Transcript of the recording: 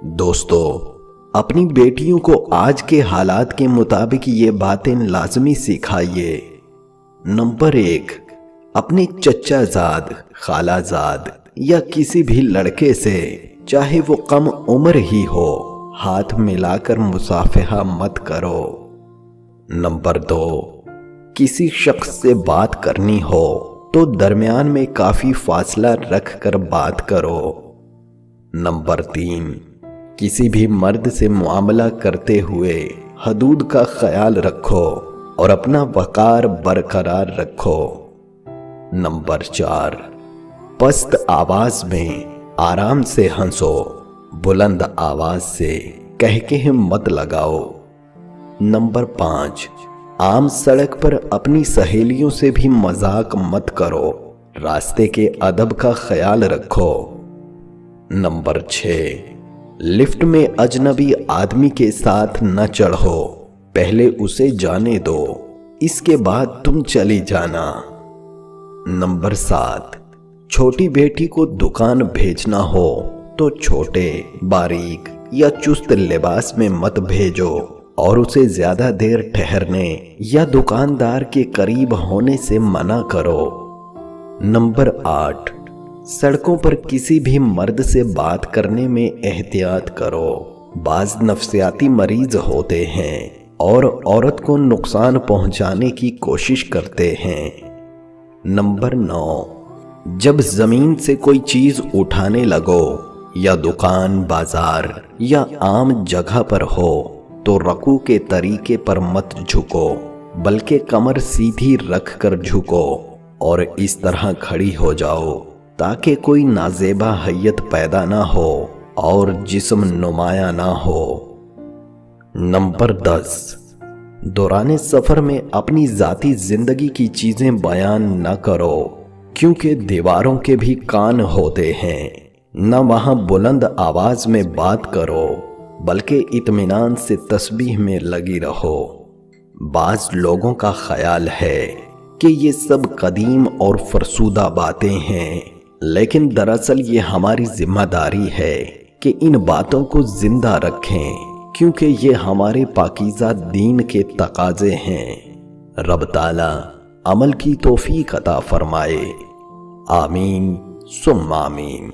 دوستو، اپنی بیٹیوں کو آج کے حالات کے مطابق یہ باتیں لازمی سکھائیے۔ نمبر 1، اپنے چچا زاد، خالہ زاد یا کسی بھی لڑکے سے، چاہے وہ کم عمر ہی ہو، ہاتھ ملا کر مصافحہ مت کرو۔ نمبر 2، کسی شخص سے بات کرنی ہو تو درمیان میں کافی فاصلہ رکھ کر بات کرو۔ نمبر 3، کسی بھی مرد سے معاملہ کرتے ہوئے حدود کا خیال رکھو اور اپنا وقار برقرار رکھو۔ نمبر 4، پست آواز میں آرام سے ہنسو، بلند آواز سے کہکہے مت لگاؤ۔ نمبر 5، عام سڑک پر اپنی سہیلیوں سے بھی مذاق مت کرو، راستے کے ادب کا خیال رکھو۔ نمبر 6، لفٹ میں اجنبی آدمی کے ساتھ نہ چڑھو، پہلے اسے جانے دو، اس کے بعد تم چلی جانا۔ نمبر 7، چھوٹی بیٹی کو دکان بھیجنا ہو تو چھوٹے، باریک یا چست لباس میں مت بھیجو اور اسے زیادہ دیر ٹھہرنے یا دکاندار کے قریب ہونے سے منع کرو۔ نمبر 8، سڑکوں پر کسی بھی مرد سے بات کرنے میں احتیاط کرو، بعض نفسیاتی مریض ہوتے ہیں اور عورت کو نقصان پہنچانے کی کوشش کرتے ہیں۔ نمبر 9، جب زمین سے کوئی چیز اٹھانے لگو یا دکان، بازار یا عام جگہ پر ہو تو رکوع کے طریقے پر مت جھکو، بلکہ کمر سیدھی رکھ کر جھکو اور اس طرح کھڑی ہو جاؤ تاکہ کوئی نازیبا حیت پیدا نہ ہو اور جسم نمایاں نہ ہو۔ نمبر 10، دوران سفر میں اپنی ذاتی زندگی کی چیزیں بیان نہ کرو، کیونکہ دیواروں کے بھی کان ہوتے ہیں، نہ وہاں بلند آواز میں بات کرو بلکہ اطمینان سے تسبیح میں لگی رہو۔ بعض لوگوں کا خیال ہے کہ یہ سب قدیم اور فرسودہ باتیں ہیں، لیکن دراصل یہ ہماری ذمہ داری ہے کہ ان باتوں کو زندہ رکھیں، کیونکہ یہ ہمارے پاکیزہ دین کے تقاضے ہیں۔ رب تعالیٰ عمل کی توفیق عطا فرمائے۔ آمین ثم آمین۔